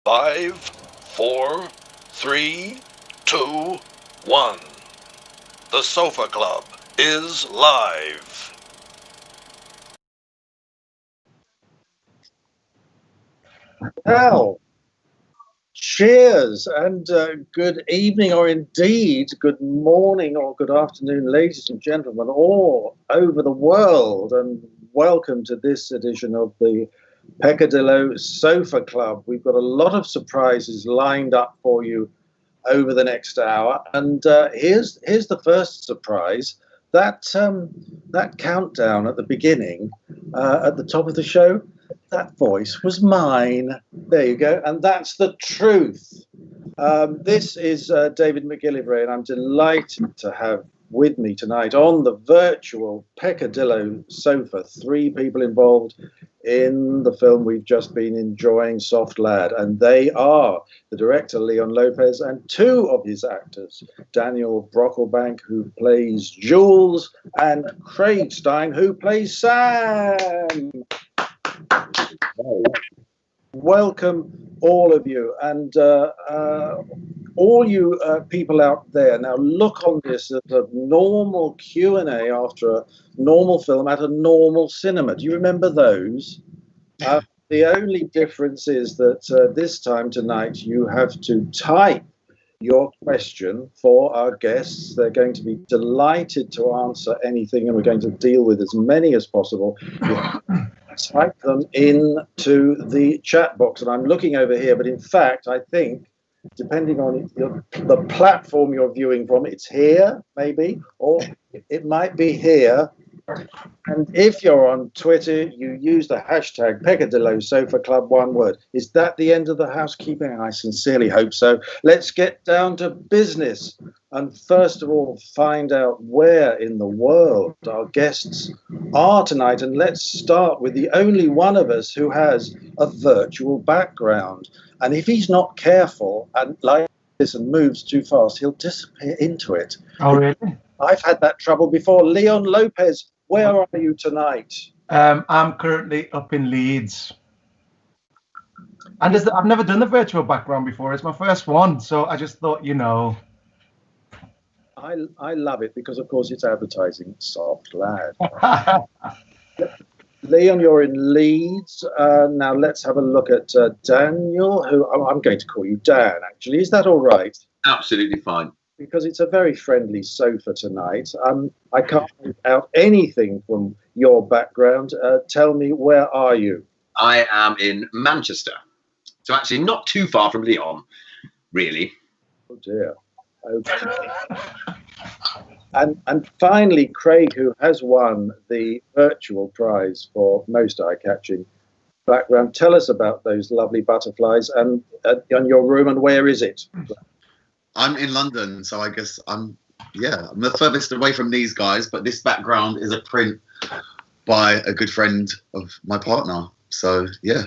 5, 4, 3, 2, 1. The Sofa Club is live. Well, cheers and good evening, or indeed good morning or good afternoon, ladies and gentlemen, all over the world, and welcome to this edition of the Peccadillo Sofa Club. We've got a lot of surprises lined up for you over the next hour, and here's the first surprise. That countdown at the beginning, at the top of the show, that voice was mine. There you go, and that's the truth. This is David McGillivray, and I'm delighted to have with me tonight on the virtual Peccadillo sofa 3 people involved in the film we've just been enjoying, Soft Lad, and they are the director Leon Lopez and 2 of his actors, Daniel Brocklebank, who plays Jules, and Craig Stein, who plays Sam. Welcome all of you, and all you people out there. Now look on this as a normal Q&A after a normal film at a normal cinema. Do you remember those? The only difference is that this time tonight you have to type your question for our guests. They're going to be delighted to answer anything, and we're going to deal with as many as possible. Type them into the chat box, and I'm looking over here, but in fact I think, depending on the platform you're viewing from, it's here maybe, or it might be here. And if you're on Twitter, you use the hashtag Peccadillo Sofa Club, one word. Is that the end of the housekeeping? I sincerely hope so. Let's get down to business, and first of all find out where in the world our guests are tonight. And let's start with the only one of us who has a virtual background, and if he's not careful and like this and moves too fast, he'll disappear into it. Oh, really? I've had that trouble before. Leon Lopez, where are you tonight? I'm currently up in Leeds. And I've never done the virtual background before. It's my first one. So I just thought, you know. I love it because, of course, it's advertising. Soft Lad. Leon, you're in Leeds. Now let's have a look at Daniel, who I'm going to call you Dan, actually. Is that all right? Absolutely fine. Because it's a very friendly sofa tonight. I can't make out anything from your background. Tell me, where are you? I am in Manchester. So actually not too far from Leon, really. Oh, dear. Okay. And finally, Craig, who has won the virtual prize for most eye-catching background. Tell us about those lovely butterflies and your room, and where is it? I'm in London, so I guess I'm the furthest away from these guys, but this background is a print by a good friend of my partner. So yeah,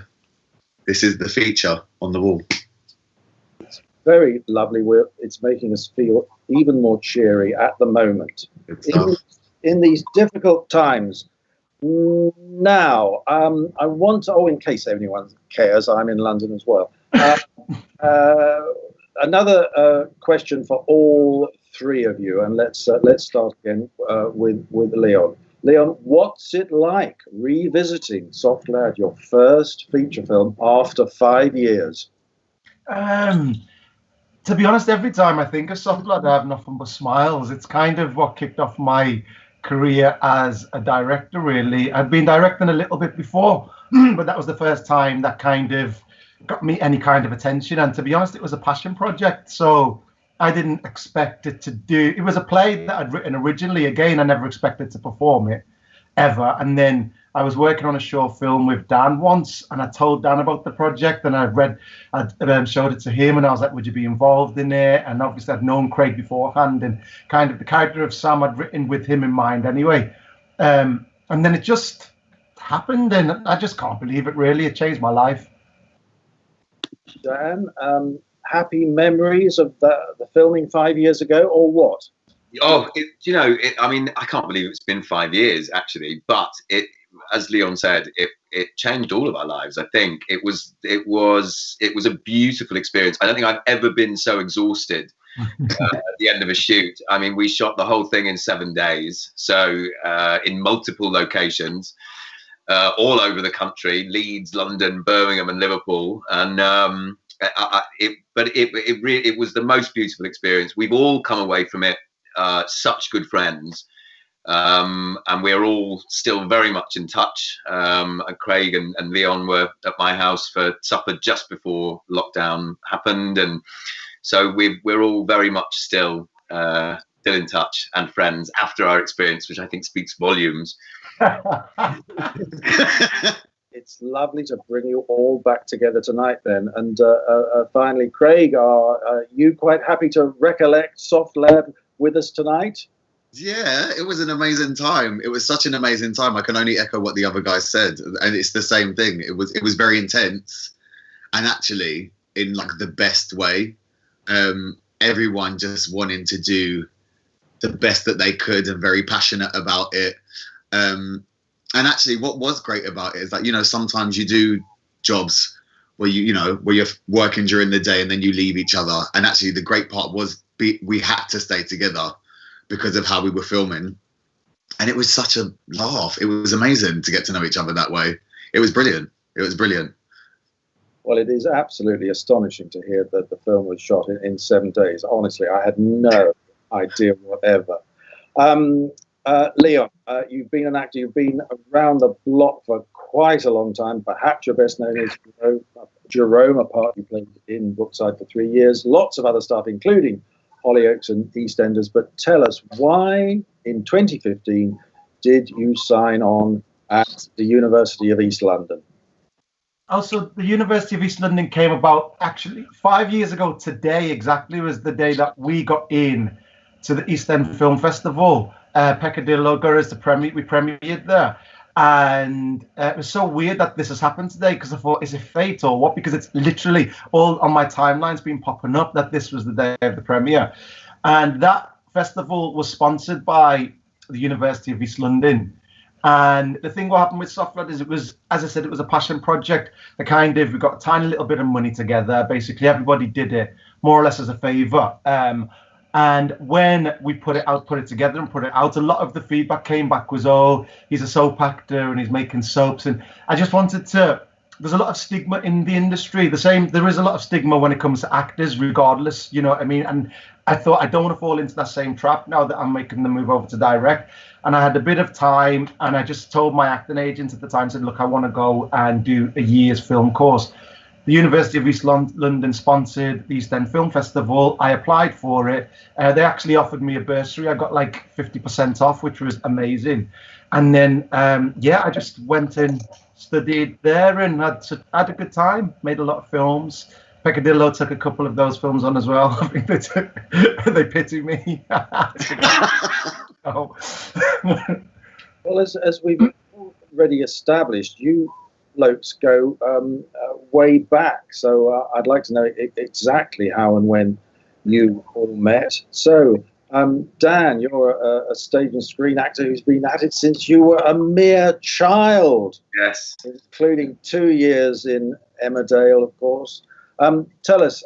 this is the feature on the wall. It's very lovely. It's making us feel even more cheery at the moment. In these difficult times. Now, I want to, in case anyone cares, I'm in London as well. Another question for all 3 of you, and let's start again with Leon. Leon, what's it like revisiting Soft Lad, your first feature film after 5 years? To be honest, every time I think of Soft Lad, I have nothing but smiles. It's kind of what kicked off my career as a director, really. I'd been directing a little bit before, but that was the first time that kind of got me any kind of attention. And to be honest, it was a passion project, so I didn't expect it to do. It was a play that I'd written originally. Again, I never expected to perform it ever. And then I was working on a short film with Dan once, and I told Dan about the project, and I showed it to him, and I was like, would you be involved in it? And obviously I'd known Craig beforehand, and kind of the character of Sam I'd written with him in mind anyway. And then it just happened, and I just can't believe it, really. It changed my life. Dan, happy memories of the filming 5 years ago, or what? Oh, I mean, I can't believe it's been 5 years, actually. But as Leon said, it changed all of our lives. I think it was a beautiful experience. I don't think I've ever been so exhausted at the end of a shoot. I mean, we shot the whole thing in 7 days, so in multiple locations, all over the country: Leeds, London, Birmingham, and Liverpool. And it was the most beautiful experience. We've all come away from it such good friends. And we're all still very much in touch. Craig and Leon were at my house for supper just before lockdown happened, and so we're all very much still in touch and friends after our experience, which I think speaks volumes. It's lovely to bring you all back together tonight then. And finally, Craig, are you quite happy to recollect Soft Lab with us tonight? Yeah, it was an amazing time. It was such an amazing time. I can only echo what the other guys said, and it's the same thing. It was very intense, and actually in like the best way. Everyone just wanting to do the best that they could and very passionate about it. And actually, what was great about it is that, you know, sometimes you do jobs where where you're working during the day and then you leave each other. And actually, the great part was we had to stay together because of how we were filming, and it was such a laugh. It was amazing to get to know each other that way. It was brilliant. It was brilliant. Well, it is absolutely astonishing to hear that the film was shot in 7 days. Honestly, I had no idea whatever. Leon, you've been an actor. You've been around the block for quite a long time. Perhaps you're best known as Jerome, a part you played in Brookside for 3 years. Lots of other stuff, including Hollyoaks and EastEnders. But tell us, why in 2015 did you sign on at the University of East London? Also, the University of East London came about actually 5 years ago today. Exactly was the day that we got in to the East End Film Festival. Peccadillo we premiered there. And it was so weird that this has happened today, because I thought, is it fate or what? Because it's literally all on my timeline's been popping up that this was the day of the premiere. And that festival was sponsored by the University of East London. And the thing what happened with Soft Lab is, it was, as I said, it was a passion project. We got a tiny little bit of money together. Basically, everybody did it more or less as a favour. And when we put it together and put it out, a lot of the feedback came back was, oh, he's a soap actor and he's making soaps. And I just wanted to, there's a lot of stigma in the industry. There is a lot of stigma when it comes to actors, regardless, you know what I mean? And I thought, I don't want to fall into that same trap now that I'm making the move over to direct. And I had a bit of time, and I just told my acting agent at the time, said, look, I want to go and do a year's film course. The University of East London sponsored the East End Film Festival. I applied for it. They actually offered me a bursary. I got like 50% off, which was amazing. And then, I just went and studied there and had a good time, made a lot of films. Peccadillo took a couple of those films on as well. I think they pity me. Oh. Well, as we've already established, you blokes go way back. So I'd like to know exactly how and when you all met. So, Dan, you're a stage and screen actor who's been at it since you were a mere child. Yes. Including 2 years in Emmerdale, of course. Tell us,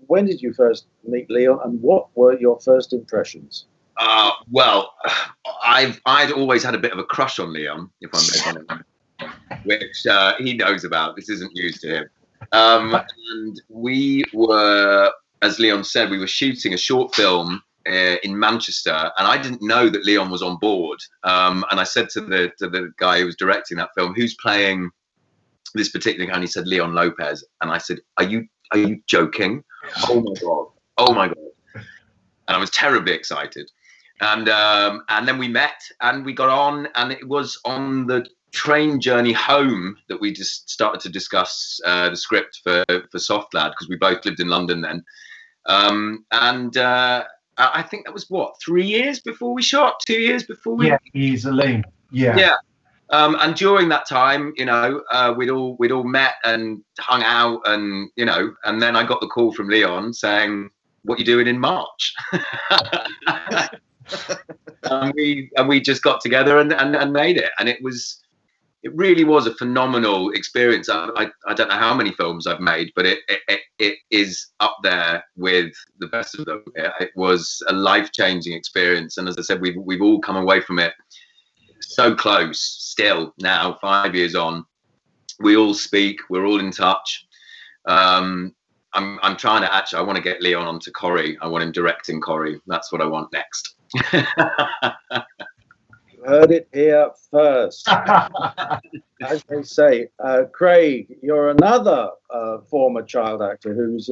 when did you first meet Leon, and what were your first impressions? Well, I'd always had a bit of a crush on Leon, if I'm being honest, which he knows about. This isn't news to him. And we were, as Leon said, we were shooting a short film in Manchester, and I didn't know that Leon was on board. And I said to the guy who was directing that film, who's playing this particular guy? And he said, Leon Lopez. And I said, are you joking? Oh my God. Oh my God. And I was terribly excited. And then we met and we got on, and it was on the train journey home that we just started to discuss the script for Soft Lad, because we both lived in London then. I think that was 3 years before we shot, 2 years before we. Yeah, easily. Yeah. Yeah. And during that time, you know, we'd all met and hung out, and you know, and then I got the call from Leon saying, "What you doing in March?" and we just got together and made it, and it was it really was a phenomenal experience. I don't know how many films I've made, but it is up there with the best of them. It was a life-changing experience, and as I said, we've all come away from it so close. Still now, 5 years on, we all speak. We're all in touch. I'm trying to I want to get Leon onto Corrie. I want him directing Corrie. That's what I want next. Heard it here first. As they say, Craig, you're another former child actor who's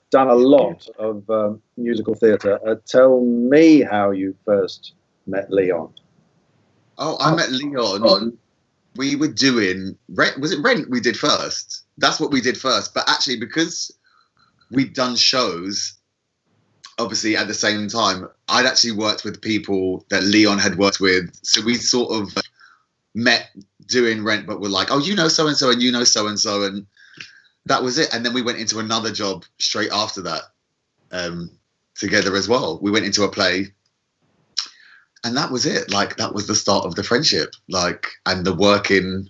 done a lot of musical theatre. Tell me how you first met Leon. Oh, I met Leon. We were doing Rent. Was it Rent we did first? That's what we did first. But actually, because we'd done shows, obviously at the same time, I'd actually worked with people that Leon had worked with. So we sort of met doing Rent, but we're like, oh, you know so-and-so and you know so-and-so. And that was it. And then we went into another job straight after that together as well. We went into a play. And that was it. Like, that was the start of the friendship, like, and the working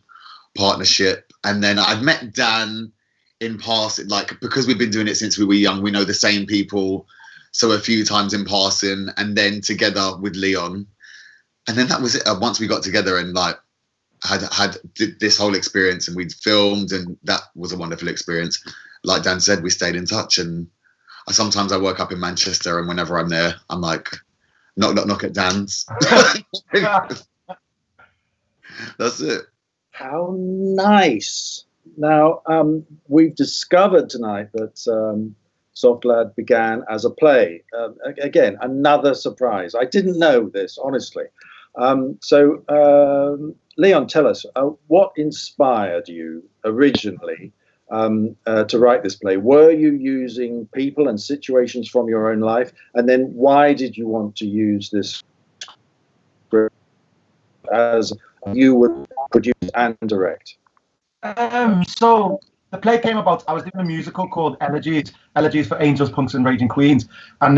partnership. And then I'd met Dan in passing, like, because we've been doing it since we were young, we know the same people. So a few times in passing, and then together with Leon. And then that was it. Once we got together and like did this whole experience, and we'd filmed, and that was a wonderful experience. Like Dan said, we stayed in touch. And sometimes I work up in Manchester, and whenever I'm there, I'm like, knock, knock, knock at Dan's. That's it. How nice. Now, we've discovered tonight that Soft Lad began as a play. Again, another surprise. I didn't know this, honestly. Leon, tell us, what inspired you originally to write this play? Were you using people and situations from your own life? And then why did you want to use this script as you would produce and direct? So the play came about, I was doing a musical called Elegies for Angels, Punks and Raging Queens. And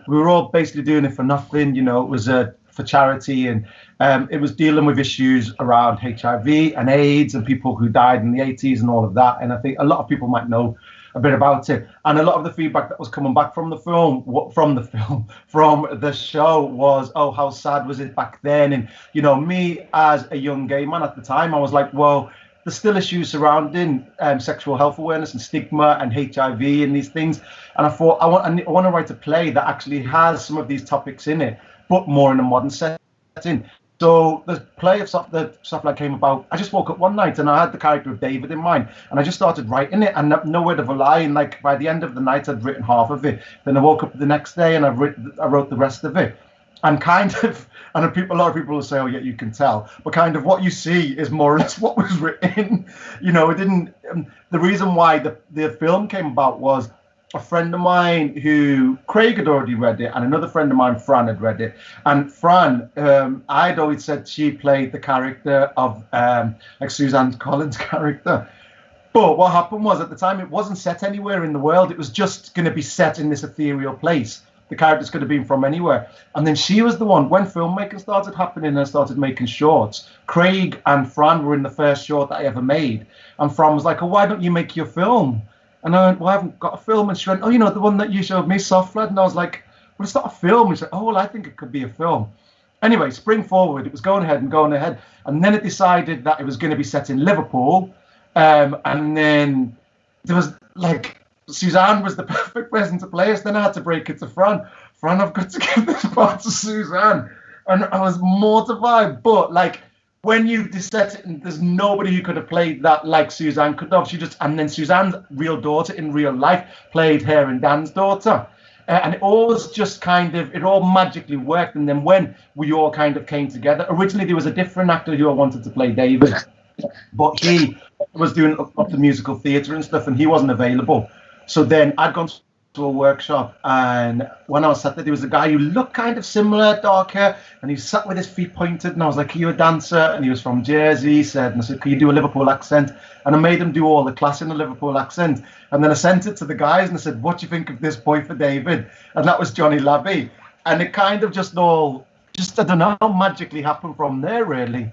we were all basically doing it for nothing, you know, it was for charity, and it was dealing with issues around HIV and AIDS and people who died in the 80s and all of that. And I think a lot of people might know a bit about it. And a lot of the feedback that was coming back from the show was, oh, how sad was it back then? And, you know, me as a young gay man at the time, I was like, well, there's still issues surrounding sexual health awareness and stigma and HIV and these things. And I thought, I want to write a play that actually has some of these topics in it, but more in a modern setting. So the play of the Soft Lad came about. I just woke up one night and I had the character of David in mind, and I just started writing it, and no word of a lie. And like by the end of the night, I'd written half of it. Then I woke up the next day and I wrote the rest of it. And kind of, and a lot of people will say, oh yeah, you can tell, but kind of what you see is more or less what was written. You know, it didn't. The reason why the film came about was a friend of mine who Craig had already read it, and another friend of mine, Fran, had read it. And Fran, I'd always said she played the character of like Suzanne Collins' character. But what happened was, at the time, it wasn't set anywhere in the world. It was just going to be set in this ethereal place. The characters could have been from anywhere. And then she was the one, when filmmaking started happening and I started making shorts, Craig and Fran were in the first short that I ever made. And Fran was like, oh, why don't you make your film? And I went, well, I haven't got a film. And she went, oh, you know, the one that you showed me, Soft Lad. And I was like, well, it's not a film. And she said, oh, well, I think it could be a film. Anyway, spring forward, it was going ahead. And then it decided that it was going to be set in Liverpool. And then there was like, Suzanne was the perfect person to play us. Then I had to break it to Fran. Fran, I've got to give this part to Suzanne. And I was mortified. But like, when you set it, there's nobody who could have played that like Suzanne could have. And then Suzanne's real daughter in real life played her and Dan's daughter. And it always just it all magically worked. And then when we all kind of came together, originally there was a different actor who I wanted to play David, but he was doing up the musical theatre and stuff, and he wasn't available. So then I'd gone to a workshop, and when I was sat there was a guy who looked kind of similar, dark hair, and he sat with his feet pointed, and I was like, are you a dancer? And he was from Jersey, and I said, can you do a Liverpool accent? And I made him do all the class in a Liverpool accent. And then I sent it to the guys and I said, what do you think of this boy for David? And that was Johnny Labby. And it kind of I don't know, magically happened from there, really.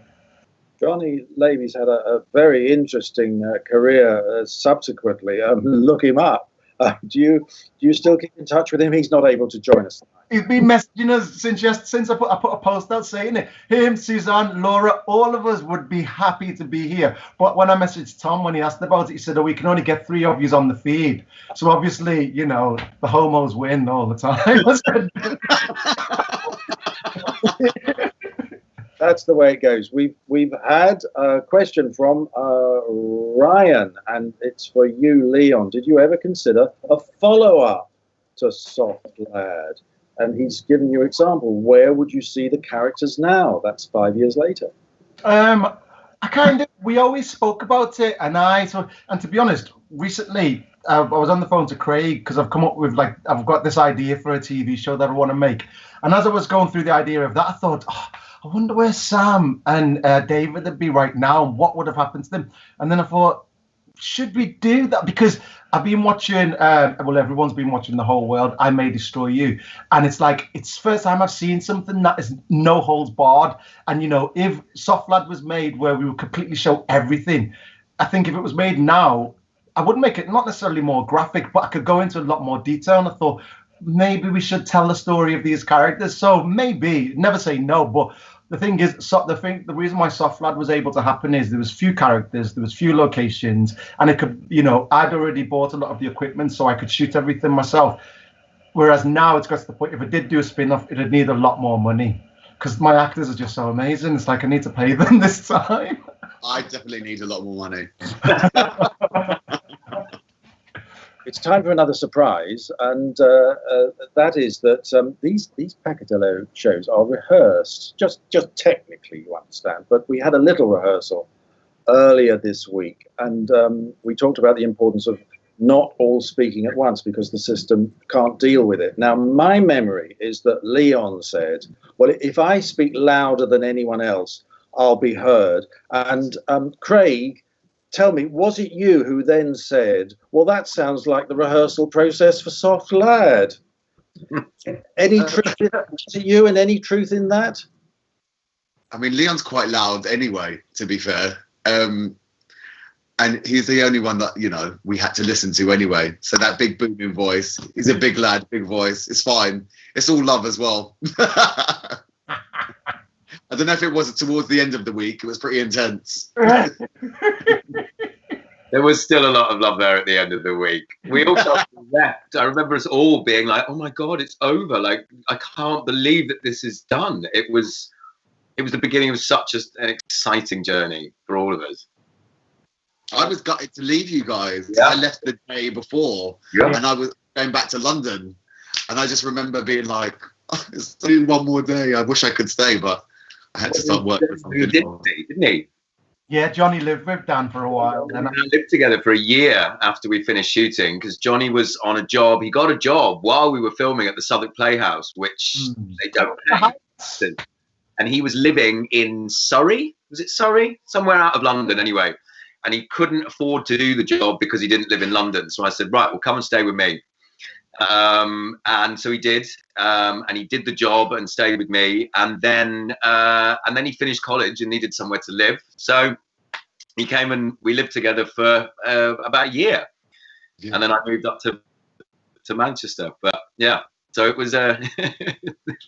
Johnny Levy's had a very interesting career subsequently. Look him up. Do you still keep in touch with him? He's not able to join us tonight. He's been messaging us since I put a post out saying it. Him, Suzanne, Laura, all of us would be happy to be here. But when I messaged Tom, when he asked about it, he said, "Oh, we can only get 3 of yous on the feed." So obviously, you know, the homos win all the time. That's the way it goes. We've had a question from Ryan, and it's for you, Leon. Did you ever consider a follow-up to Soft Lad? And he's given you an example. Where would you see the characters now? That's 5 years later. We always spoke about it, and to be honest, recently I was on the phone to Craig because I've come up with I've got this idea for a TV show that I want to make, and as I was going through the idea of that, I thought, I wonder where Sam and David would be right now, and what would have happened to them. And then I thought, should we do that? Because I've been watching, everyone's been watching The Whole World, I May Destroy You. And it's the first time I've seen something that is no holds barred. And, you know, if Soft Lad was made where we would completely show everything, I think if it was made now, I wouldn't make it not necessarily more graphic, but I could go into a lot more detail. And I thought, maybe we should tell the story of these characters. So maybe, never say no, but the thing is, the reason why Soft Lad was able to happen is there was few characters, there was few locations, and it could, you know, I'd already bought a lot of the equipment, so I could shoot everything myself. Whereas now it's got to the point, if I did do a spin-off, it'd need a lot more money because my actors are just so amazing. It's like I need to pay them this time. I definitely need a lot more money. It's time for another surprise, and that is that these Peccadillo shows are rehearsed, just technically, you understand. But we had a little rehearsal earlier this week, and we talked about the importance of not all speaking at once because the system can't deal with it. Now, my memory is that Leon said, well, if I speak louder than anyone else, I'll be heard. And Craig, tell me, was it you who then said, well, that sounds like the rehearsal process for Soft Lad? Any truth in that? Was it you, and any truth in that? I mean, Leon's quite loud anyway, to be fair. And he's the only one that, you know, we had to listen to anyway. So that big booming voice, he's a big lad, big voice. It's fine. It's all love as well. I don't know if it was towards the end of the week. It was pretty intense. There was still a lot of love there at the end of the week. We all felt left. I remember us all being like, oh my God, it's over. Like, I can't believe that this is done. It was the beginning of such an exciting journey for all of us. I was gutted to leave you guys. Yeah. I left the day before, and I was going back to London. And I just remember being like, oh, it's only one more day. I wish I could stay, but I had to start working. He did, didn't he? Yeah, Johnny lived with Dan for a while. And I lived together for a year after we finished shooting because Johnny was on a job. He got a job while we were filming at the Southwark Playhouse, which they don't pay. And he was living in Surrey. Was it Surrey? Somewhere out of London anyway. And he couldn't afford to do the job because he didn't live in London. So I said, right, well, come and stay with me. And so he did, and he did the job and stayed with me. And then he finished college and needed somewhere to live. So he came and we lived together for about a year. Yeah. And then I moved up to Manchester. But yeah, so it was a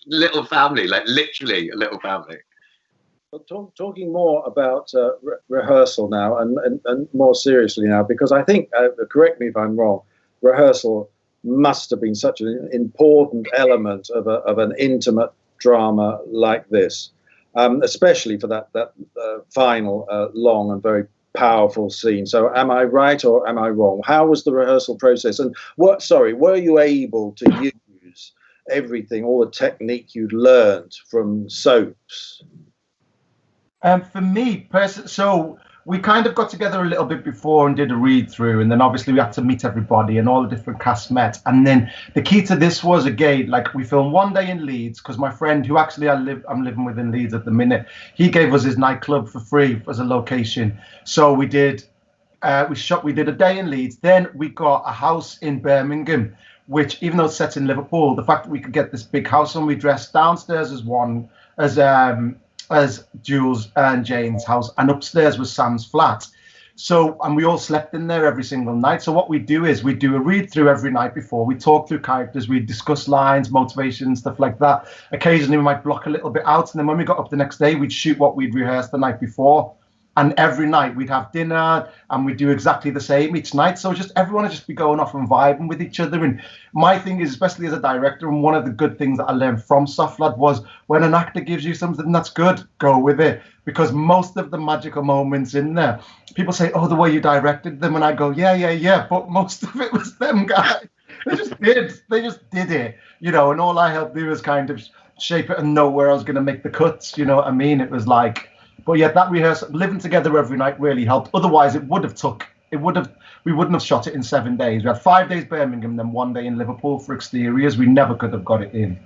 little family, like literally a little family. Talking more about rehearsal now and more seriously now, because I think, correct me if I'm wrong, rehearsal must have been such an important element of an intimate drama like this, especially for that final long and very powerful scene. So am I right or am I wrong? How was the rehearsal process? And were you able to use everything, all the technique you'd learned from soaps? For me, so we kind of got together a little bit before and did a read through, and then obviously we had to meet everybody and all the different casts met. And then the key to this was, again, like we filmed one day in Leeds because my friend, who actually I'm living with in Leeds at the minute, he gave us his nightclub for free as a location. So we did we did a day in Leeds. Then we got a house in Birmingham, which, even though it's set in Liverpool, the fact that we could get this big house and we dressed downstairs as as Jules and Jane's house, and upstairs was Sam's flat. So, and we all slept in there every single night. So what we do is we do a read through every night before. We talk through characters, we discuss lines, motivation, stuff like that. Occasionally we might block a little bit out. And then when we got up the next day, we'd shoot what we'd rehearsed the night before. And every night we'd have dinner and we'd do exactly the same each night. So just everyone would just be going off and vibing with each other. And my thing is, especially as a director, and one of the good things that I learned from Soft Lad was when an actor gives you something that's good, go with it. Because most of the magical moments in there, people say, oh, the way you directed them. And I go, yeah. But most of it was them guys. They just did it, you know, and all I helped do was kind of shape it and know where I was going to make the cuts. You know what I mean? It was like, but yeah, that rehearsal, living together every night really helped. Otherwise, we wouldn't have shot it in 7 days. We had 5 days Birmingham, then 1 day in Liverpool for exteriors. We never could have got it in.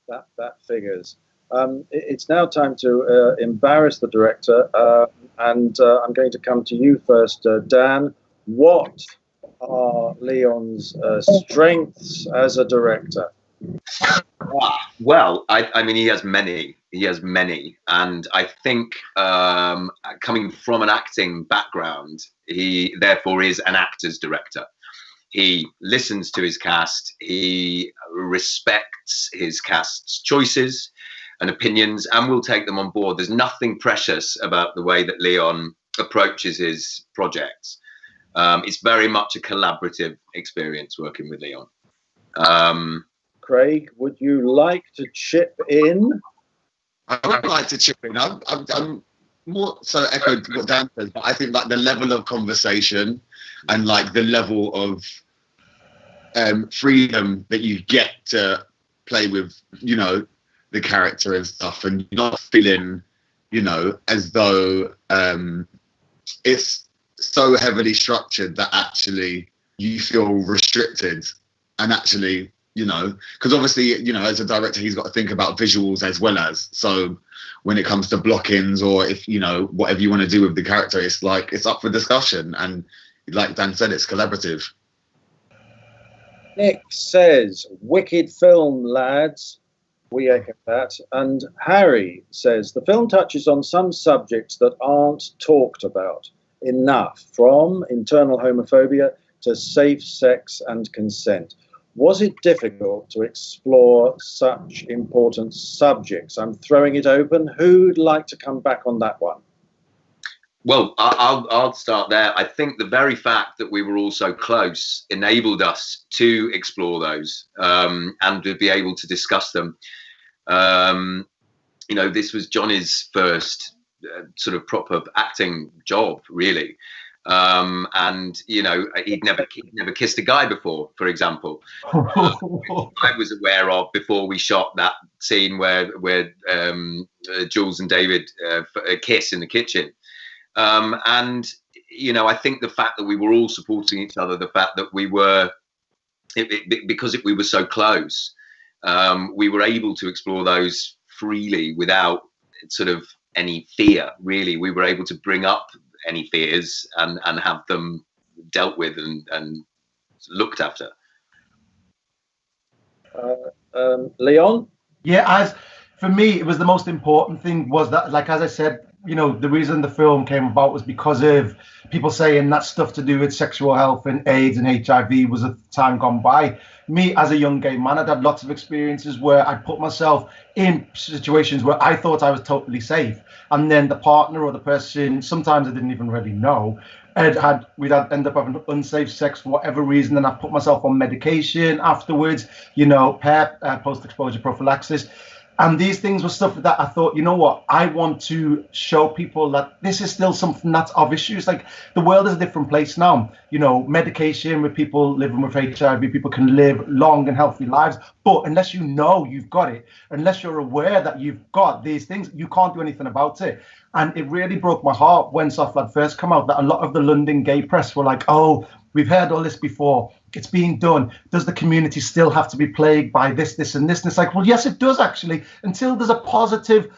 That figures. It's now time to embarrass the director, and I'm going to come to you first, Dan. What are Leon's strengths as a director? Well, I mean, he has many. And I think coming from an acting background, he therefore is an actor's director. He listens to his cast. He respects his cast's choices and opinions and will take them on board. There's nothing precious about the way that Leon approaches his projects. It's very much a collaborative experience working with Leon. Craig, would you like to chip in? I would like to chip in. I'm more so echoed what Dan said, but I think like the level of conversation and like the level of freedom that you get to play with, you know, the character and stuff, and you're not feeling, you know, as though it's so heavily structured that actually you feel restricted. And actually, you know, because obviously, you know, as a director, he's got to think about visuals as well as. So when it comes to block-ins or if, you know, whatever you want to do with the character, it's like, it's up for discussion. And like Dan said, it's collaborative. Nick says, wicked film, lads. We echo that. And Harry says, the film touches on some subjects that aren't talked about enough, from internal homophobia to safe sex and consent. Was it difficult to explore such important subjects? I'm throwing it open. Who'd like to come back on that one? Well, I'll start there. I think the very fact that we were all so close enabled us to explore those and to be able to discuss them. You know, this was Johnny's first sort of proper acting job, really. And you know, he'd never kissed a guy before, for example. I was aware of before we shot that scene where Jules and David kiss in the kitchen. And you know, I think the fact that we were all supporting each other, the fact that we were, because we were so close, we were able to explore those freely without sort of any fear. Really, we were able to bring up any fears and have them dealt with and looked after. Leon? Yeah, for me, it was the most important thing was that, like, as I said, you know, the reason the film came about was because of people saying that stuff to do with sexual health and AIDS and HIV was a time gone by. Me, as a young gay man, I'd had lots of experiences where I put myself in situations where I thought I was totally safe. And then the partner or the person, sometimes I didn't even really know, we'd end up having unsafe sex for whatever reason. And I put myself on medication afterwards, you know, PEP, post-exposure prophylaxis. And these things were stuff that I thought, you know what, I want to show people that this is still something that's of issues. Like, the world is a different place now. You know, medication with people living with HIV, people can live long and healthy lives. But unless you know you've got it, unless you're aware that you've got these things, you can't do anything about it. And it really broke my heart when Soft Lad first came out that a lot of the London gay press were like, oh, we've heard all this before. It's being done. Does the community still have to be plagued by this, this, and this? And it's like, well, yes, it does actually. Until there's a positive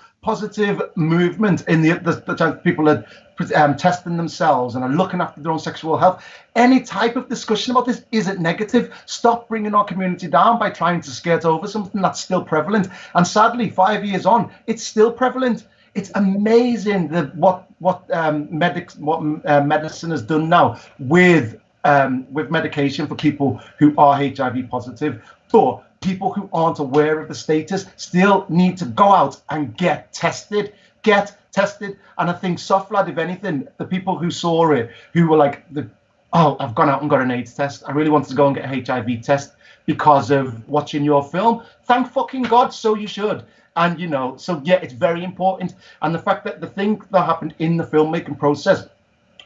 movement in the chance people are testing themselves and are looking after their own sexual health. Any type of discussion about this isn't negative. Stop bringing our community down by trying to skirt over something that's still prevalent. And sadly, 5 years on, it's still prevalent. It's amazing what medicine has done now with medication for people who are HIV positive, but people who aren't aware of the status still need to go out and get tested. And I think Soft Lad, if anything, the people who saw it, who were like, I've gone out and got an AIDS test. I really wanted to go and get a HIV test because of watching your film. Thank fucking God, so you should. And, you know, so yeah, it's very important. And the fact that the thing that happened in the filmmaking process,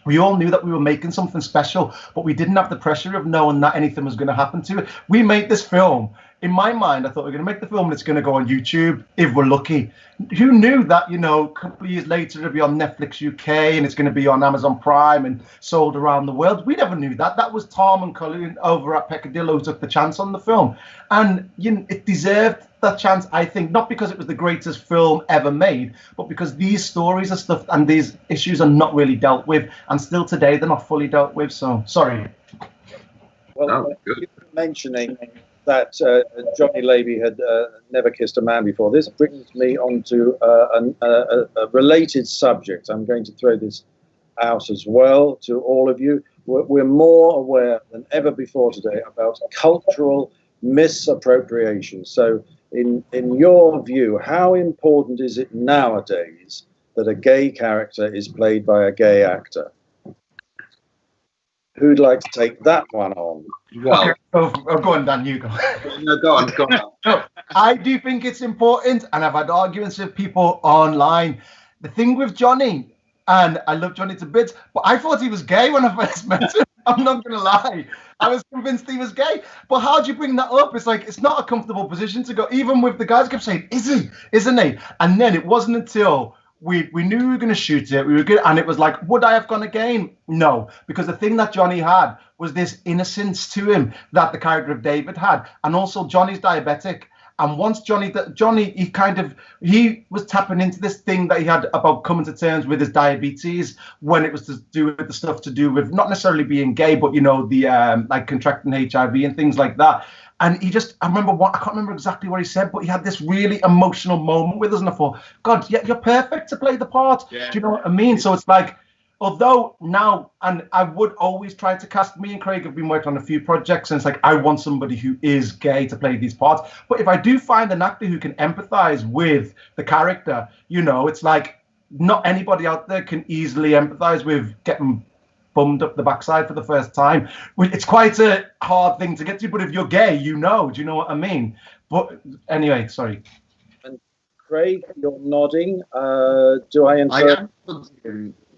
we all knew that we were making something special, but we didn't have the pressure of knowing that anything was going to happen to it. We made this film. In my mind, I thought we're going to make the film and it's going to go on YouTube if we're lucky. Who knew that, you know, a couple of years later it'll be on Netflix UK and it's going to be on Amazon Prime and sold around the world? We never knew that. That was Tom and Colleen over at Peccadillo who took the chance on the film. And you know, it deserved that chance, I think, not because it was the greatest film ever made, but because these stories and stuff and these issues are not really dealt with. And still today, they're not fully dealt with. So, sorry. Well, you were mentioning that Johnny Levy had never kissed a man before. This brings me on to a related subject. I'm going to throw this out as well to all of you. We're more aware than ever before today about cultural misappropriation. So in your view, how important is it nowadays that a gay character is played by a gay actor? Who'd like to take that one on? Well, go on, Dan, you go. No, go on. No, I do think it's important, and I've had arguments with people online. The thing with Johnny, and I love Johnny to bits, but I thought he was gay when I first met him. I'm not going to lie. I was convinced he was gay. But how do you bring that up? It's like, it's not a comfortable position to go. Even with the guys kept saying, is he? Isn't he? And then it wasn't until we knew we were going to shoot it, we were good, and it was like, would I have gone again? No, because the thing that Johnny had was this innocence to him that the character of David had, and also Johnny's diabetic. And once Johnny, he was tapping into this thing that he had about coming to terms with his diabetes when it was to do with the stuff to do with not necessarily being gay, but, you know, the like contracting HIV and things like that. And he just, I can't remember exactly what he said, but he had this really emotional moment with us. And I thought, God, yeah, you're perfect to play the part. Yeah. Do you know what I mean? So it's like, although now, and I would always try to cast, me and Craig have been working on a few projects, and it's like, I want somebody who is gay to play these parts. But if I do find an actor who can empathize with the character, you know, it's like, not anybody out there can easily empathize with getting bummed up the backside for the first time. It's quite a hard thing to get to, but if you're gay, you know, do you know what I mean? But anyway, sorry. And Craig, you're nodding. Do I infer?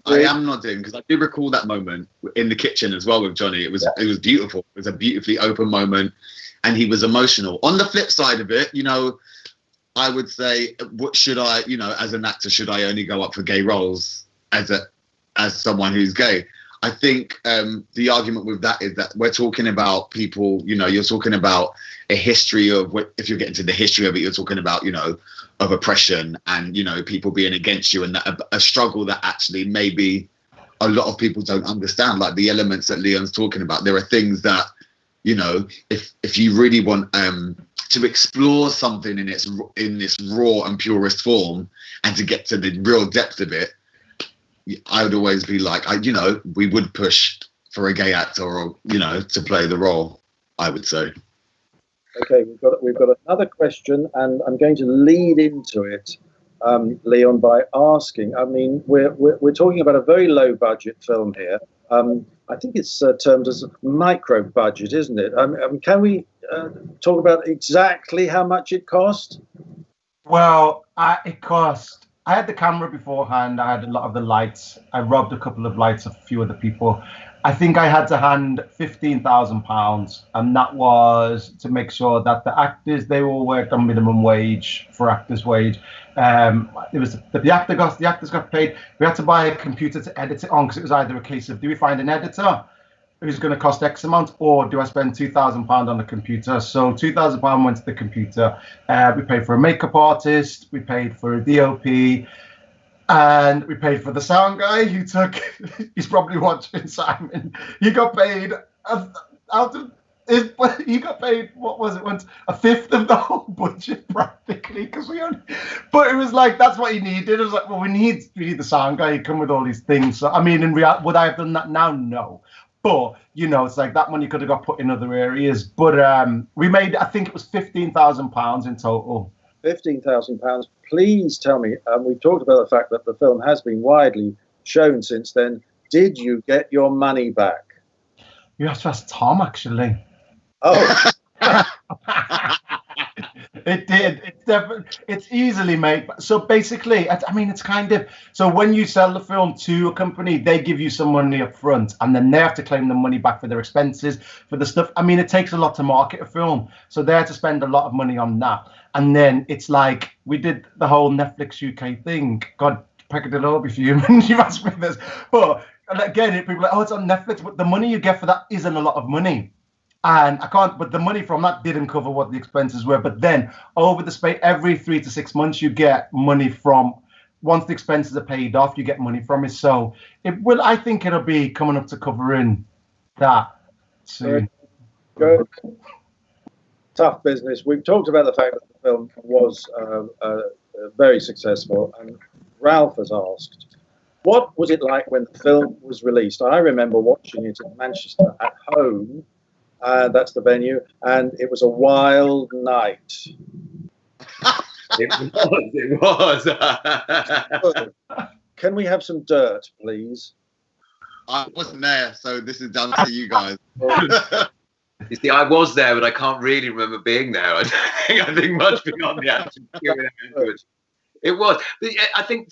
I am nodding because I do recall that moment in the kitchen as well with Johnny. It was beautiful. It was a beautifully open moment, and he was emotional. On the flip side of it, you know, I would say, what should I, you know, as an actor, should I only go up for gay roles as someone who's gay? I think the argument with that is that we're talking about people, you know, you're talking about a history of if you're getting to the history of it, you're talking about, you know, of oppression and, you know, people being against you and that, a struggle that actually maybe a lot of people don't understand, like the elements that Leon's talking about. There are things that, you know, if you really want to explore something in this raw and purest form and to get to the real depth of it, I would always be like, you know, we would push for a gay actor or, you know, to play the role, I would say. Okay, we've got another question, and I'm going to lead into it, Leon, by asking. I mean, we're talking about a very low budget film here. I think it's termed as micro budget, isn't it? Can we talk about exactly how much it cost? Well, it cost. I had the camera beforehand. I had a lot of the lights. I robbed a couple of lights of a few other people. I think I had to hand £15,000, and that was to make sure that the actors, they all worked on minimum wage for actors' wage. It was the actors got paid. We had to buy a computer to edit it on, because it was either a case of, do we find an editor who's going to cost X amount, or do I spend £2,000 on the computer? So £2,000 went to the computer. We paid for a makeup artist. We paid for a DOP. And we paid for the sound guy who took, he's probably watching Simon. He got paid he got paid, what was it once, a fifth of the whole budget practically, because but it was like, that's what he needed. It was like, well, we need the sound guy, he'd come with all these things. So, I mean, in reality, would I have done that now? No. But, it's like that money could have got put in other areas. But we made, I think it was £15,000 in total. £15,000. Please tell me, we talked about the fact that the film has been widely shown since then. Did you get your money back? You have to ask Tom, actually. Oh. It did. It's definitely, it's easily made. So basically, I mean, it's kind of, so when you sell the film to a company, they give you some money up front, and then they have to claim the money back for their expenses, for the stuff. I mean, it takes a lot to market a film, so they have to spend a lot of money on that. And then it's like, we did the whole Netflix UK thing. God, Peccadillo will be fuming. You've asked me this. But again, people are like, oh, it's on Netflix, but the money you get for that isn't a lot of money. And but the money from that didn't cover what the expenses were. But then over the space, every 3 to 6 months, you get money from, once the expenses are paid off, you get money from it. So I think it'll be coming up to covering that soon. Good. Tough business. We've talked about the fact that the film was very successful. And Ralph has asked, what was it like when the film was released? I remember watching it in Manchester at home. That's the venue, and it was a wild night. It was. Can we have some dirt, please? I wasn't there, so this is down to you guys. You see, I was there, but I can't really remember being there. I think much beyond the actual Q&A. It was. I think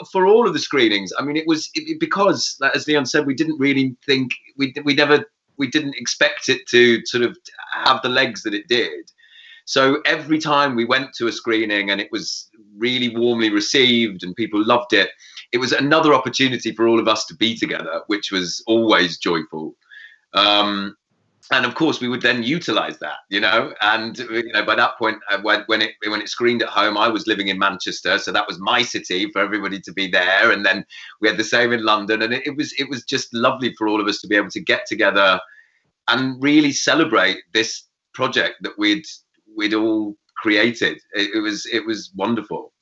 for all of the screenings, I mean, it was because, as Leon said, we didn't really think, we didn't expect it to sort of have the legs that it did. So every time we went to a screening and it was really warmly received and people loved it, it was another opportunity for all of us to be together, which was always joyful. And of course, we would then utilize that, and by that point, when it screened at home, I was living in Manchester, so that was my city for everybody to be there. And then we had the same in London, and it was just lovely for all of us to be able to get together and really celebrate this project that we'd all created. It was wonderful.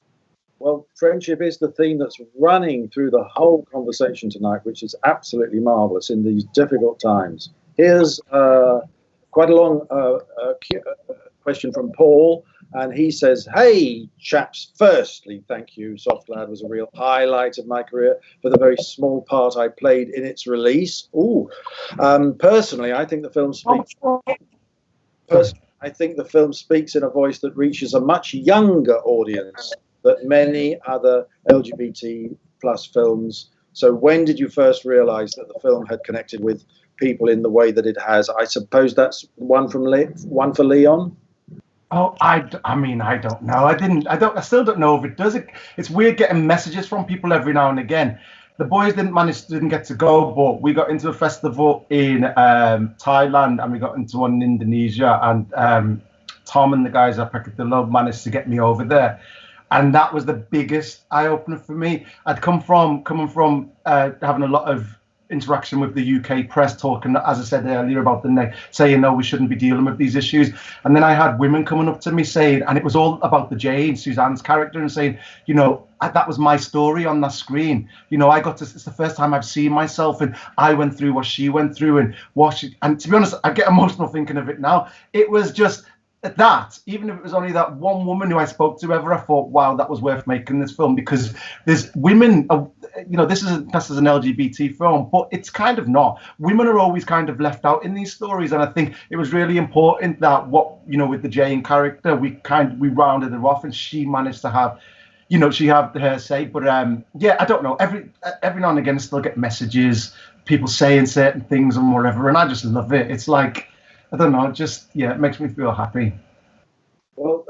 Well, friendship is the theme that's running through the whole conversation tonight, which is absolutely marvelous in these difficult times. Here's quite a long question from Paul, and he says, hey, chaps, firstly, thank you. Soft Lad was a real highlight of my career for the very small part I played in its release. Personally, I think the film speaks in a voice that reaches a much younger audience than many other LGBT plus films. So when did you first realize that the film had connected with people in the way that it has? I suppose that's one for Leon. Oh, I mean, I don't know. I still don't know if it does. It's weird getting messages from people every now and again. The boys didn't get to go, but we got into a festival in Thailand and we got into one in Indonesia, and Tom and the guys at Peccadillo managed to get me over there. And that was the biggest eye opener for me. I'd coming from having a lot of interaction with the UK press, talking, as I said earlier, about saying, no, we shouldn't be dealing with these issues. And then I had women coming up to me saying, and it was all about the Jane, Suzanne's character, and saying, that was my story on that screen. It's the first time I've seen myself, and I went through what she went through, and to be honest, I get emotional thinking of it now. It was just that, even if it was only that one woman who I spoke to ever, I thought, wow, that was worth making this film, because there's women, this isn't classed as an LGBT film, but it's kind of not. Women are always kind of left out in these stories, and I think it was really important that with the Jane character, we rounded her off, and she managed to have, she had her say. But I don't know. Every now and again, I still get messages, people saying certain things and whatever, and I just love it. It's like, I don't know, it makes me feel happy. Well,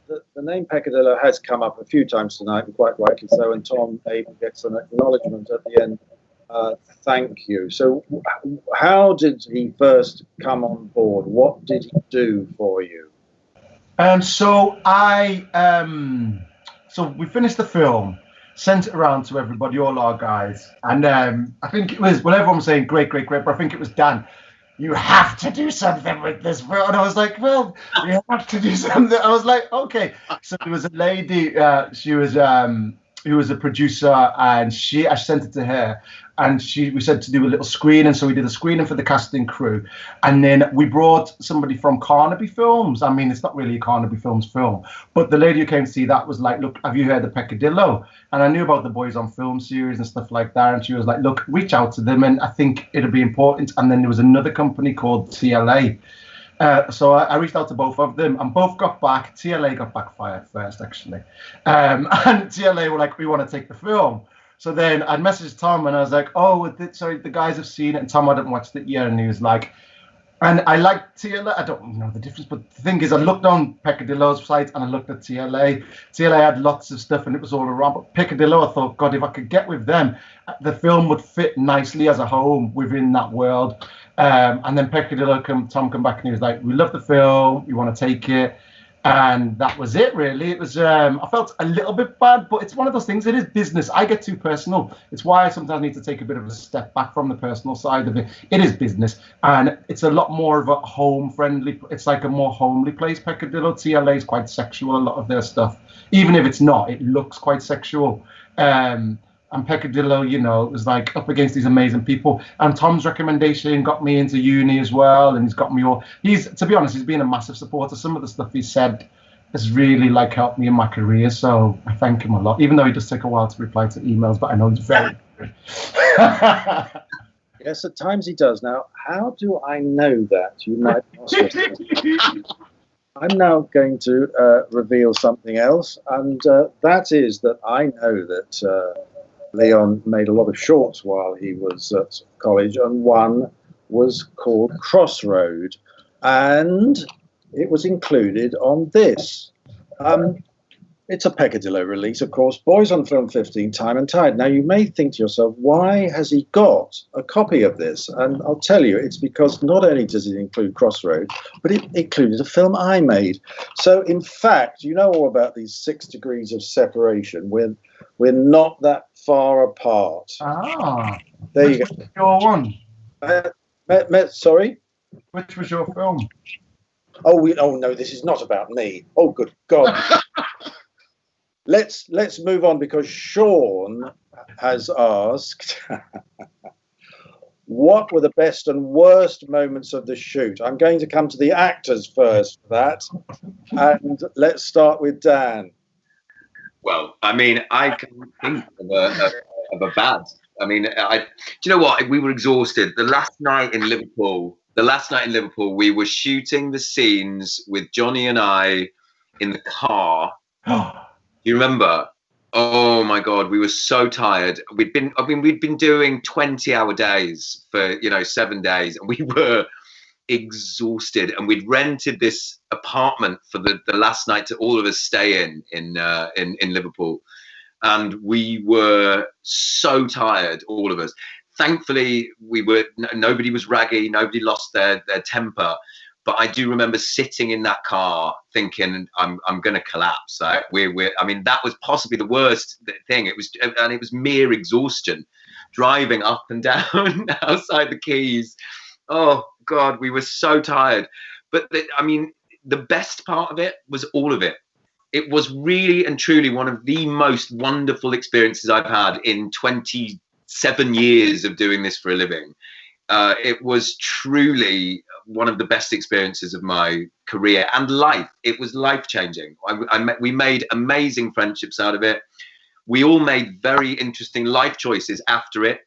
the name Peccadillo has come up a few times tonight, and quite rightly so, and Tom Abel gets an acknowledgement at the end. Thank you. So how did he first come on board? What did he do for you? So we finished the film. sent it around to everybody, all our guys. And I think it was, well, everyone was saying great, great, great, but I think it was Dan. You have to do something with this, bro. And I was like, well, you have to do something. I was like, okay. So there was a lady, she was who was a producer, and I sent it to her, and we said to do a little screening. So we did a screening for the casting crew, and then we brought somebody from Carnaby Films. I mean, it's not really a Carnaby Films film, but the lady who came to see that was like, look, have you heard of Peccadillo? And I knew about the Boys on Film series and stuff like that, and she was like, look, reach out to them, and I think it'll be important. And then there was another company called TLA. So I reached out to both of them, and both got back. TLA got back fired first, actually. And TLA were like, we want to take the film. So then I'd messaged Tom, and I was like, oh, sorry, the guys have seen it. And Tom hadn't watched it yet, and he was like, and I like TLA. I don't know the difference, but the thing is, I looked on Peccadillo's site, and I looked at TLA. TLA had lots of stuff, and it was all around. But Peccadillo, I thought, God, if I could get with them, the film would fit nicely as a home within that world. And then Peccadillo, Tom come back, and he was like, we love the film, we want to take it. And that was it, really. It was, I felt a little bit bad, but it's one of those things. It is business. I get too personal. It's why I sometimes need to take a bit of a step back from the personal side of it. It is business, and it's a lot more of a home-friendly, it's like a more homely place, Peccadillo. TLA is quite sexual, a lot of their stuff. Even if it's not, it looks quite sexual. And Peccadillo, you know, was like up against these amazing people. And Tom's recommendation got me into uni as well, and he's got me all. To be honest, he's been a massive supporter. Some of the stuff he said has really like helped me in my career. So I thank him a lot, even though he does take a while to reply to emails. But I know he's very good. Yes, at times he does. Now, how do I know that? You might ask yourself. I'm now going to reveal something else, and that is that I know that Leon made a lot of shorts while he was at college, and one was called Crossroad, and it was included on this. It's a Peccadillo release, of course, Boys on Film 15, Time and Tide. Now, you may think to yourself, why has he got a copy of this? And I'll tell you, it's because not only does it include Crossroad, but it included a film I made. So, in fact, you know all about these 6 degrees of separation. We're not that far apart. Ah, there you go. Which was your one? Sorry? Which was your film? Oh no, this is not about me. Oh, good God. Let's move on, because Sean has asked, what were the best and worst moments of the shoot? I'm going to come to the actors first for that. And let's start with Dan. Well, I mean, I can think of a bad. I mean, do you know what? We were exhausted. The last night in Liverpool, we were shooting the scenes with Johnny and I in the car. Do you remember? Oh my God, we were so tired. We'd been doing 20-hour days for 7 days, and we were exhausted. And we'd rented this apartment for the last night to all of us stay in Liverpool, and we were so tired, all of us. Thankfully, nobody was raggy, nobody lost their temper. But I do remember sitting in that car thinking, I'm going to collapse. Like I mean, that was possibly the worst thing. It was mere exhaustion, driving up and down outside the Keys. Oh God, we were so tired. But the best part of it was all of it. It was really and truly one of the most wonderful experiences I've had in 27 years of doing this for a living. It was truly one of the best experiences of my career and life. It was life-changing. We made amazing friendships out of it. We all made very interesting life choices after it,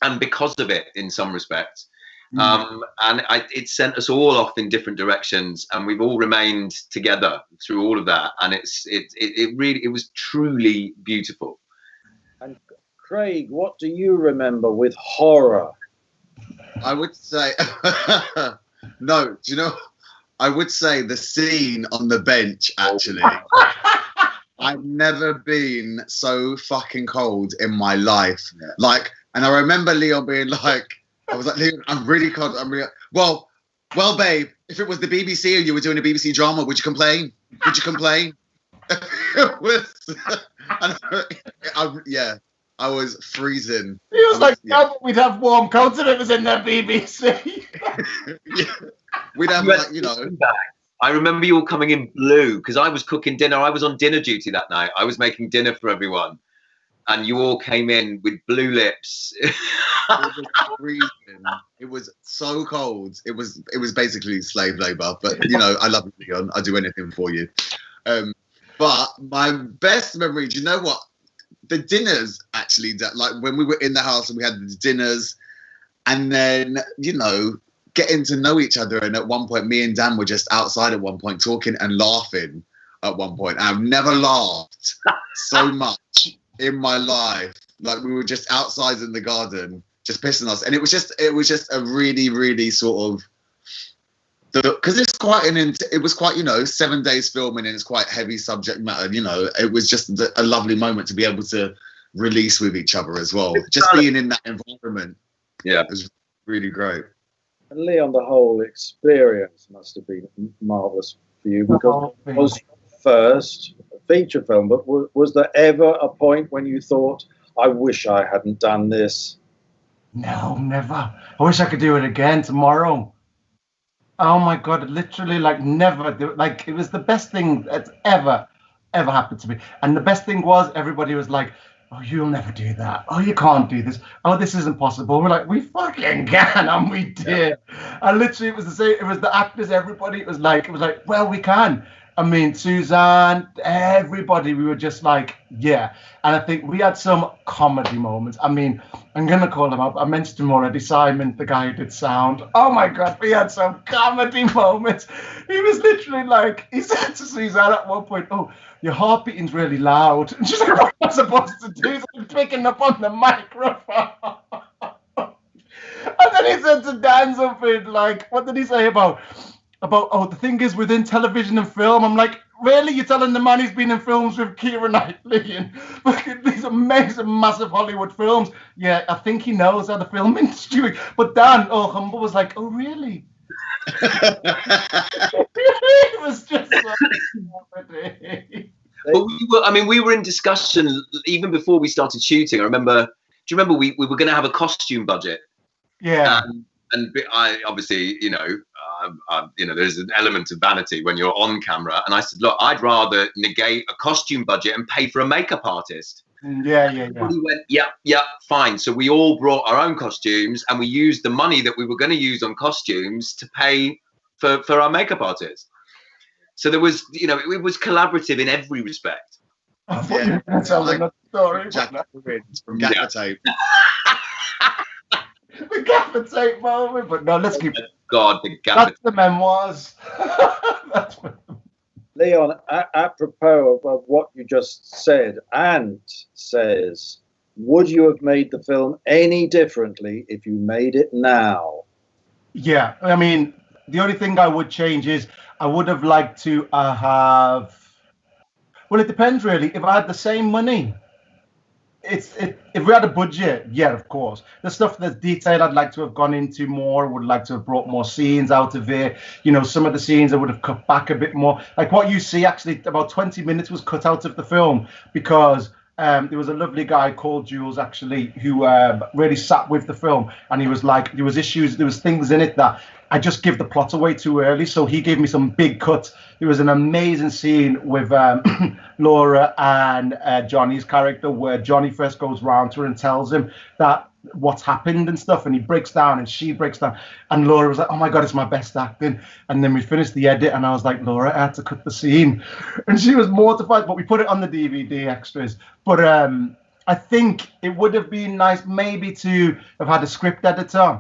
and because of it, in some respects. It sent us all off in different directions, and we've all remained together through all of that. And it was truly beautiful. And Craig, what do you remember with horror? I would say, no, do you know, I would say the scene on the bench, actually. I've never been so fucking cold in my life. Like, and I remember Leon being like, I was like, Leon, I'm really cold. Well, babe, if it was the BBC and you were doing a BBC drama, would you complain? Would you complain? I was freezing. He was like, yeah, we'd have warm coats if it was in the BBC. Yeah. We'd have, like, you know. I remember you all coming in blue because I was cooking dinner. I was on dinner duty that night. I was making dinner for everyone. And you all came in with blue lips. It was freezing. It was so cold. It was basically slave labor. But, you know, I love you, Leon. I'll do anything for you. But my best memory, do you know what? The dinners, actually, that, like, when we were in the house and we had the dinners, and then, you know, getting to know each other. And at one point, me and Dan were just outside at one point talking and laughing at one point. I've never laughed so much in my life. Like, we were just outside in the garden, just pissing us. And it was just a really, really sort of, because it was quite, you know, 7 days filming and it's quite heavy subject matter, you know. It was just a lovely moment to be able to release with each other as well. Just being in that environment. Yeah. It was really great. And Leon, the whole experience must have been marvellous for you, because it was your first feature film. But was there ever a point when you thought, I wish I hadn't done this? No, never. I wish I could do it again tomorrow. Oh my God, literally, like, never. Like, it was the best thing that's ever happened to me. And the best thing was, everybody was like, oh, you'll never do that. Oh, you can't do this. Oh, this isn't possible. We're like, we fucking can, and we did. And literally, it was the same. It was the actors, everybody. It was like, well, we can. I mean, Suzanne, everybody, we were just like, yeah. And I think we had some comedy moments. I mean, I'm going to call him up. I mentioned him already, Simon, the guy who did sound. Oh my God, we had some comedy moments. He was literally like, he said to Suzanne at one point, oh, your heart beating's really loud. And she's like, what am I supposed to do? So I'm picking up on the microphone. And then he said to Dan something like, what did he say about, oh, the thing is, within television and film, I'm like, really? You're telling the man he's been in films with Keira Knightley and these amazing, massive Hollywood films? Yeah, I think he knows how the film industry. But Dan, oh, Humble was like, oh, really? It was just so comedy. But we were in discussion even before we started shooting. Do you remember we were going to have a costume budget? Yeah. And I obviously, there's an element of vanity when you're on camera. And I said, look, I'd rather negate a costume budget and pay for a makeup artist. Yeah. Everybody went, yeah, fine. So we all brought our own costumes and we used the money that we were going to use on costumes to pay for our makeup artist. So there was, it was collaborative in every respect. Yeah. That's another story. Jack from Gaffer Tape. The Gaffer Tape moment, but no, let's keep it. God, the Gaffer. That's the memoirs. Leon, apropos of what you just said, Ant says, would you have made the film any differently if you made it now? Yeah, I mean, the only thing I would change is I would have liked to have. Well, it depends really. If I had the same money, if we had a budget, yeah, of course. The stuff that's detailed, I'd like to have gone into more. Would like to have brought more scenes out of it. Some of the scenes I would have cut back a bit more. Like what you see, actually, about 20 minutes was cut out of the film because there was a lovely guy called Jules, actually, who really sat with the film, and he was like, there was things in it that I just give the plot away too early, so he gave me some big cuts. There was an amazing scene with Laura and Johnny's character where Johnny first goes round to her and tells him that what's happened and stuff, and he breaks down and she breaks down, and Laura was like, oh my God, it's my best acting. And then we finished the edit and I was like, Laura, I had to cut the scene, and she was mortified, but we put it on the DVD extras. But I think it would have been nice maybe to have had a script editor.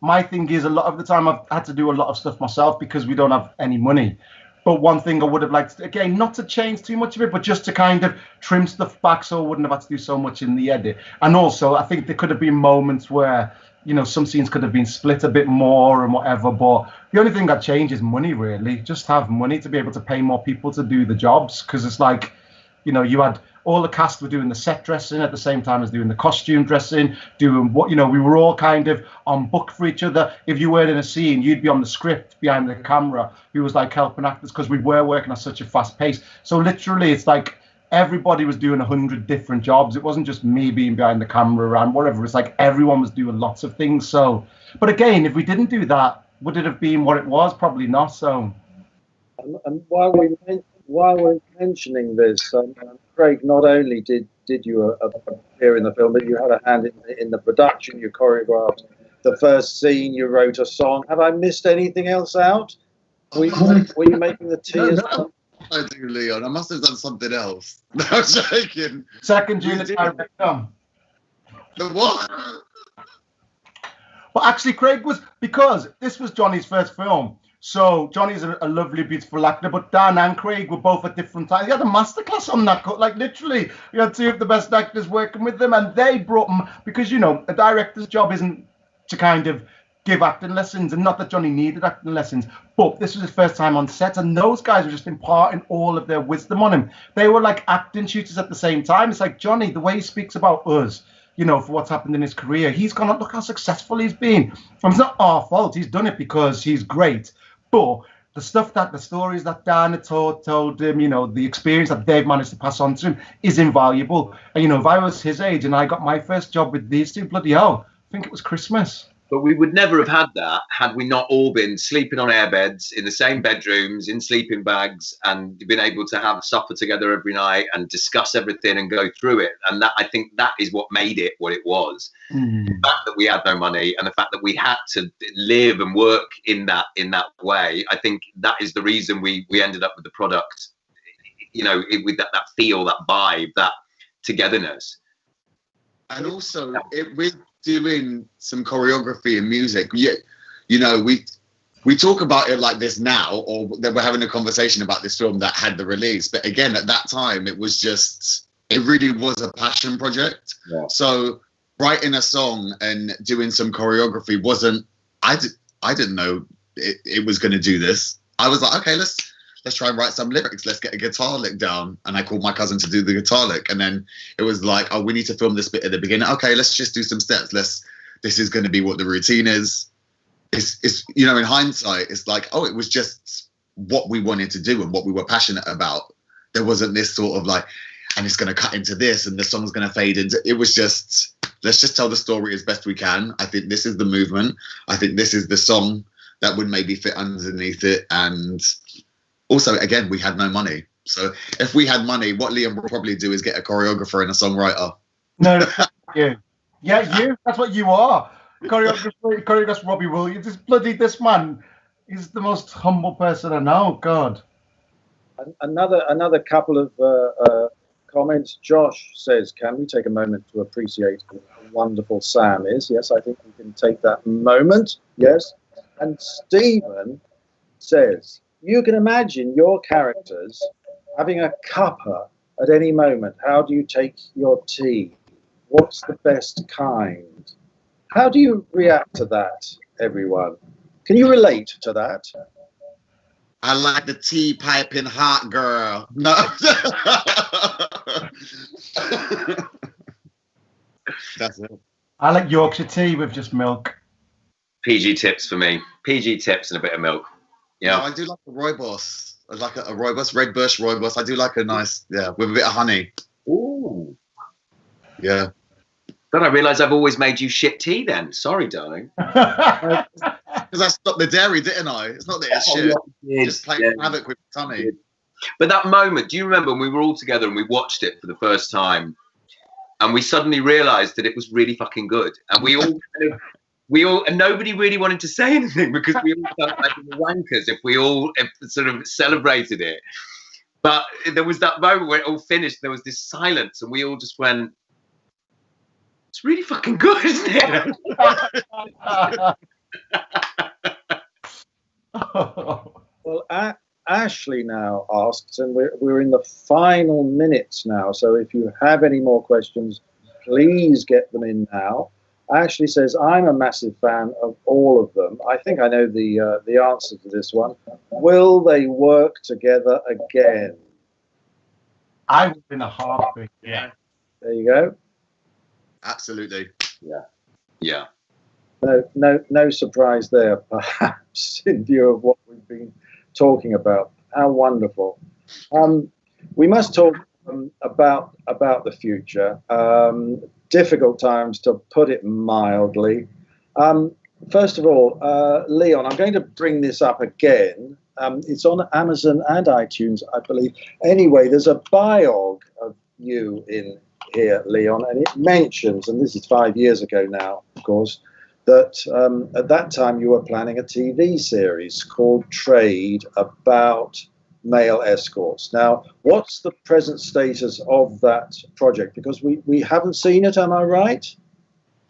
My thing is a lot of the time I've had to do a lot of stuff myself because we don't have any money. But one thing I would have liked, again, not to change too much of it, but just to kind of trim stuff back so I wouldn't have had to do so much in the edit. And also, I think there could have been moments where, some scenes could have been split a bit more and whatever. But the only thing I'd change is money, really. Just have money to be able to pay more people to do the jobs. Because it's like, you had all the cast were doing the set dressing at the same time as doing the costume dressing, doing what, we were all kind of on book for each other. If you weren't in a scene, you'd be on the script behind the camera, who was like helping actors, because we were working at such a fast pace. So literally it's like everybody was doing 100 different jobs. It wasn't just me being behind the camera and whatever. It's like everyone was doing lots of things. So, but again, if we didn't do that, would it have been what it was? Probably not. So, and while we're mentioning this, Craig, not only did you appear in the film, but you had a hand in the production. You choreographed the first scene. You wrote a song. Have I missed anything else out? Were you making the tea as well? I do, Leon. I must have done something else. No, I'm joking. second unit director. The what? But actually, Craig was, because this was Johnny's first film. So Johnny's a lovely, beautiful actor, but Dan and Craig were both at different times. He had a masterclass on that. Like literally, we had two of the best actors working with them, and they brought them, because you know a director's job isn't to kind of give acting lessons, and not that Johnny needed acting lessons, but this was his first time on set, and those guys were just imparting all of their wisdom on him. They were like acting shooters at the same time. It's like, Johnny, the way he speaks about us, you know, for what's happened in his career, he's gone, look how successful he's been. And it's not our fault. He's done it because he's great. But the stories that Dan had told him, you know, the experience that they've managed to pass on to him is invaluable. And, you know, if I was his age and I got my first job with these two, bloody hell, I think it was Christmas. But we would never have had that had we not all been sleeping on airbeds in the same bedrooms, in sleeping bags, and been able to have supper together every night and discuss everything and go through it. And that, I think that is what made it what it was. The fact that we had no money and the fact that we had to live and work in that way, I think that is the reason we ended up with the product, you know, with that feel, that vibe, that togetherness. And also, with doing some choreography and music, you know, we talk about it like this now, or that we're having a conversation about this film that had the release. But again, at that time, it really was a passion project. Yeah. So writing a song and doing some choreography wasn't, I didn't know it was going to do this. I was like, okay, let's try and write some lyrics. Let's get a guitar lick down. And I called my cousin to do the guitar lick. And then it was like, oh, we need to film this bit at the beginning. Okay, let's just do some steps. This is going to be what the routine is. It's you know, in hindsight, it's like, oh, it was just what we wanted to do and what we were passionate about. There wasn't this sort of like, and it's going to cut into this and the song's going to fade into. It was just, let's just tell the story as best we can. I think this is the movement. I think this is the song that would maybe fit underneath it. And also, again, we had no money. So if we had money, what Liam would probably do is get a choreographer and a songwriter. No, you. Yeah, you. That's what you are. Choreographer Robbie Williams. This man is the most humble person I know. God. Another couple of comments. Josh says, can we take a moment to appreciate how wonderful Sam is? Yes, I think we can take that moment. Yes. And Stephen says, you can imagine your characters having a cuppa at any moment. How do you take your tea? What's the best kind? How do you react to that, everyone? Can you relate to that? I like the tea piping hot, girl. No. That's it. I like Yorkshire tea with just milk. PG tips for me. PG tips and a bit of milk. Yeah, no, I do like a rooibos. I like a rooibos, red bush rooibos. I do like a nice, with a bit of honey. Ooh. Yeah. God, I realise I've always made you shit tea then. Sorry, darling. Because I stopped the dairy, didn't I? It's not that it's shit. Yeah, just playing havoc with the tummy. But that moment, do you remember when we were all together and we watched it for the first time and we suddenly realised that it was really fucking good? And we all and nobody really wanted to say anything because we all felt like we were wankers if we all sort of celebrated it. But there was that moment where it all finished. There was this silence, and we all just went, "It's really fucking good, isn't it?" Well, Ashley now asks, and we're in the final minutes now. So if you have any more questions, please get them in now. Ashley says, I'm a massive fan of all of them. I think I know the answer to this one. Will they work together again? I would in a heartbeat. Yeah. There you go. Absolutely. Yeah. Yeah. No surprise there, perhaps, in view of what we've been talking about. How wonderful. We must talk about the future. Difficult times, to put it mildly. First of all, Leon, I'm going to bring this up again. It's on Amazon and iTunes, I believe. Anyway, there's a biog of you in here, Leon, and it mentions, and this is 5 years ago now, of course, that at that time you were planning a TV series called Trade about male escorts. Now, what's the present status of that project? Because we haven't seen it, am I right?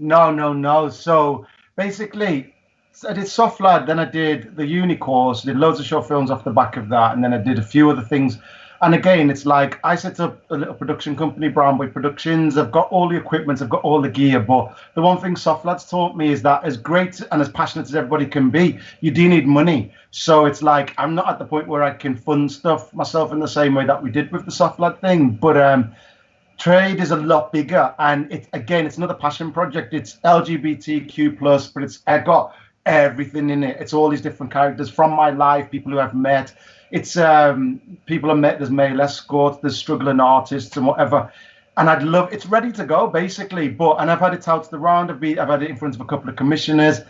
No. So basically, I did Soft Lad, then I did the uni course, did loads of short films off the back of that, and then I did a few other things. And again, it's like I set up a little production company, Brown Boy Productions. I've got all the equipment, I've got all the gear. But the one thing Soft Lad's taught me is that as great and as passionate as everybody can be, you do need money. So it's like I'm not at the point where I can fund stuff myself in the same way that we did with the Soft Lad thing. But Trade is a lot bigger, and it's another passion project. It's LGBTQ+, but it's got everything in it. It's all these different characters from my life, people who I've met. It's people I've met, there's male escorts, there's struggling artists and whatever. And it's ready to go basically. And I've had it out to the round. I've had it in front of a couple of commissioners.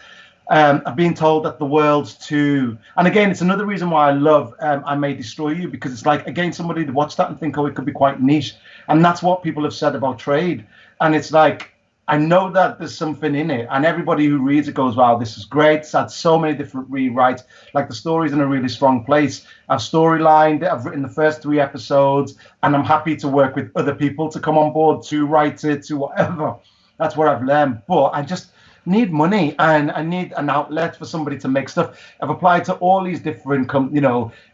I've been told that the world's too, and again, it's another reason why I love I May Destroy You, because it's like, again, somebody to watch that and think, oh, it could be quite niche. And that's what people have said about Trade. And it's like, I know that there's something in it, and everybody who reads it goes, wow, this is great. It's had so many different rewrites. Like, the story's in a really strong place. I've storylined it. I've written the first 3 episodes, and I'm happy to work with other people to come on board, to write it, to whatever. That's what I've learned. But I just need money, and I need an outlet for somebody to make stuff. I've applied to all these different,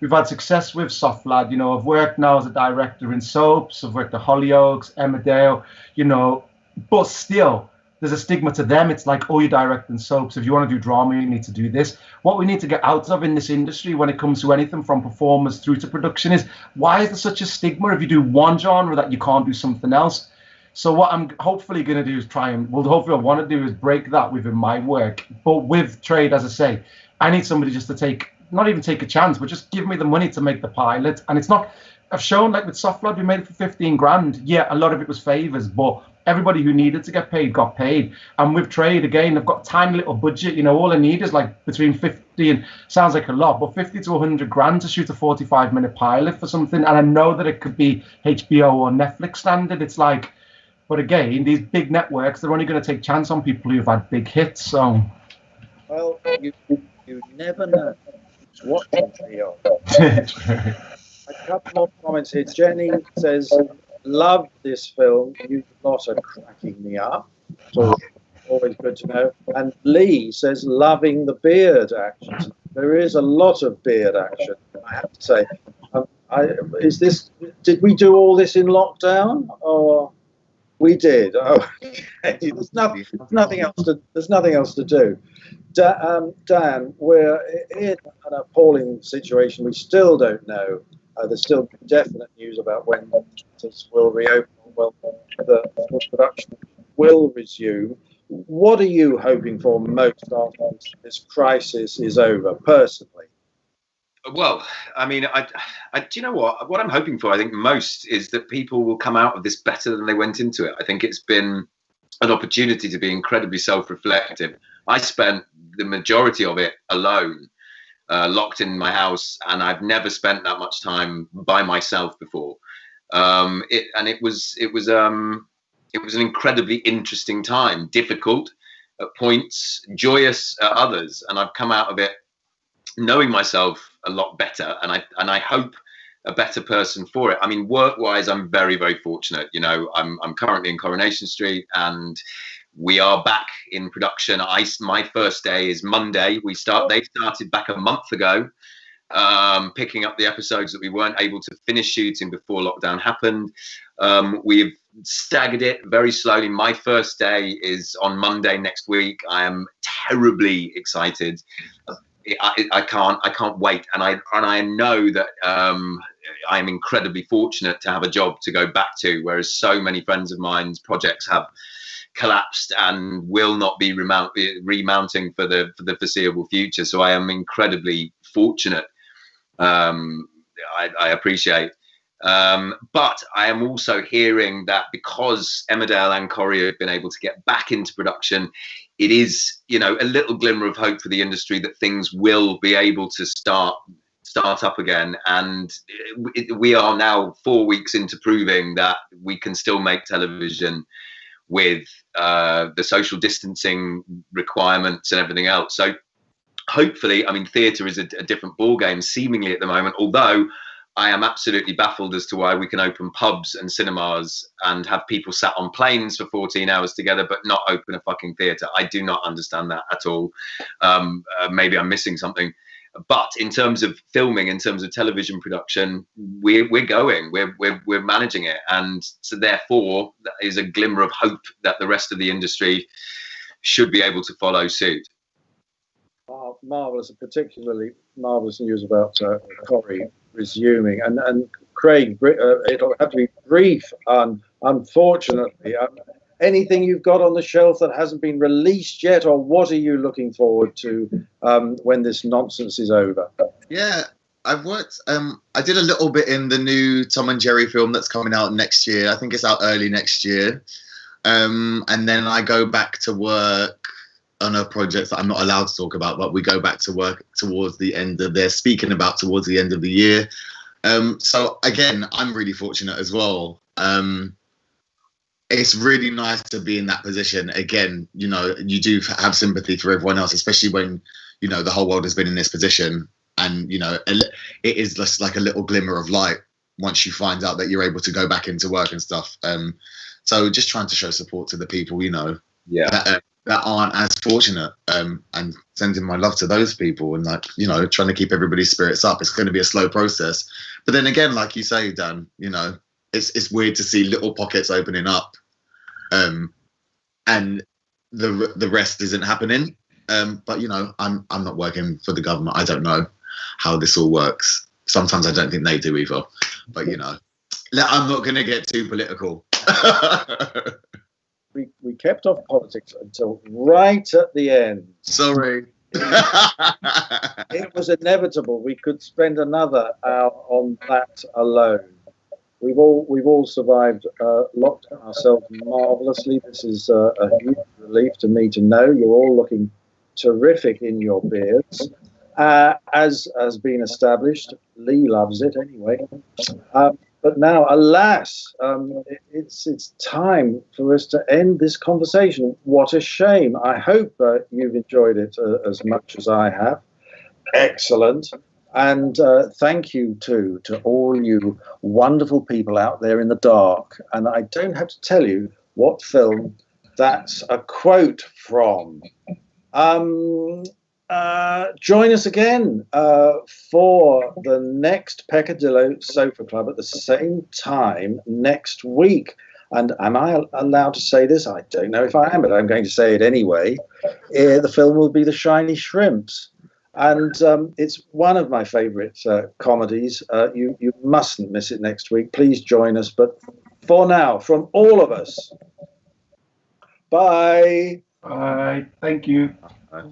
we've had success with Soft Lad. I've worked now as a director in soaps. I've worked at Hollyoaks, Emmerdale, but still, there's a stigma to them. It's like, oh, you're directing soaps. If you want to do drama, you need to do this. What we need to get out of in this industry when it comes to anything from performers through to production is, why is there such a stigma if you do one genre that you can't do something else? So what I'm hopefully going to do is hopefully I want to do is break that within my work. But with Trade, as I say, I need somebody just to not even take a chance, but just give me the money to make the pilot. And it's not, I've shown, like with Soft Lad, we made it for 15 grand. Yeah, a lot of it was favors, but everybody who needed to get paid got paid. And with Trade, again, I've got a tiny little budget. All I need is like between 50 and, sounds like a lot, but 50 to 100 grand to shoot a 45-minute pilot for something. And I know that it could be HBO or Netflix standard. It's like, but again, these big networks, they're only going to take chance on people who've had big hits. So, well, you never know what Leon. A couple more comments here. Jenny says, love this film. You lot are cracking me up. So always good to know. And Lee says, loving the beard action. There is a lot of beard action, I have to say. Did we do all this in lockdown, or? We did. Oh, okay. There's nothing else to do. Dan, we're in an appalling situation. We still don't know. There's still definite news about when theatres will reopen. Well, the production will resume. What are you hoping for most after this crisis is over, personally? Well, I mean, I do you know what? What I'm hoping for, I think, most is that people will come out of this better than they went into it. I think it's been an opportunity to be incredibly self-reflective. I spent the majority of it alone, locked in my house, and I've never spent that much time by myself before. It was an incredibly interesting time, difficult at points, joyous at others, and I've come out of it knowing myself a lot better, and I hope a better person for it. I mean, work-wise, I'm very, very fortunate. I'm currently in Coronation Street, and we are back in production. My first day is Monday. They started back a month ago, picking up the episodes that we weren't able to finish shooting before lockdown happened. We've staggered it very slowly. My first day is on Monday next week. I am terribly excited. I can't wait, and I know that I am incredibly fortunate to have a job to go back to, whereas so many friends of mine's projects have collapsed and will not be remounting for the foreseeable future. So I am incredibly fortunate. I appreciate But I am also hearing that because Emmerdale and Corrie have been able to get back into production, it is, you know, a little glimmer of hope for the industry that things will be able to start up again. And we are now 4 weeks into proving that we can still make television with the social distancing requirements and everything else. So hopefully, I mean, theatre is a different ball game seemingly at the moment, although I am absolutely baffled as to why we can open pubs and cinemas and have people sat on planes for 14 hours together, but not open a fucking theatre. I do not understand that at all. Maybe I'm missing something. But in terms of filming, in terms of television production, we're managing it. And so therefore, that is a glimmer of hope that the rest of the industry should be able to follow suit. Marvellous, particularly marvellous news about Corrie resuming. And Craig, it'll have to be brief, unfortunately. Anything you've got on the shelf that hasn't been released yet, or what are you looking forward to when this nonsense is over? Yeah, I've worked. I did a little bit in the new Tom and Jerry film that's coming out next year. I think it's out early next year. And then I go back to work on a project that I'm not allowed to talk about, but we go back to work towards the end of towards the end of the year. So again, I'm really fortunate as well. It's really nice to be in that position. Again, you know, you do have sympathy for everyone else, especially when, you know, the whole world has been in this position. And, you know, it is just like a little glimmer of light once you find out that you're able to go back into work and stuff. So just trying to show support to the people, you know, that aren't as fortunate, and sending my love to those people, and, like, you know, trying to keep everybody's spirits up. It's going to be a slow process. But then again, like you say, Dan, you know, it's weird to see little pockets opening up, and the rest isn't happening. But, you know, I'm not working for the government. I don't know how this all works. Sometimes I don't think they do either. But, you know, I'm not going to get too political. We kept off politics until right at the end. Sorry. It was inevitable. We could spend another hour on that alone. We've all survived lockdown ourselves marvellously. This is a huge relief to me to know you're all looking terrific in your beards. As has been established, Lee loves it anyway. But now, alas, it's time for us to end this conversation. What a shame. I hope you've enjoyed it as much as I have. Excellent. And thank you, too, to all you wonderful people out there in the dark. And I don't have to tell you what film that's a quote from. Join us again for the next Peccadillo Sofa Club at the same time next week. And am I allowed to say this? I don't know if I am, but I'm going to say it anyway. The film will be The Shiny Shrimps. And it's one of my favourite comedies. You mustn't miss it next week. Please join us. But for now, from all of us, bye. Bye. Thank you. Bye.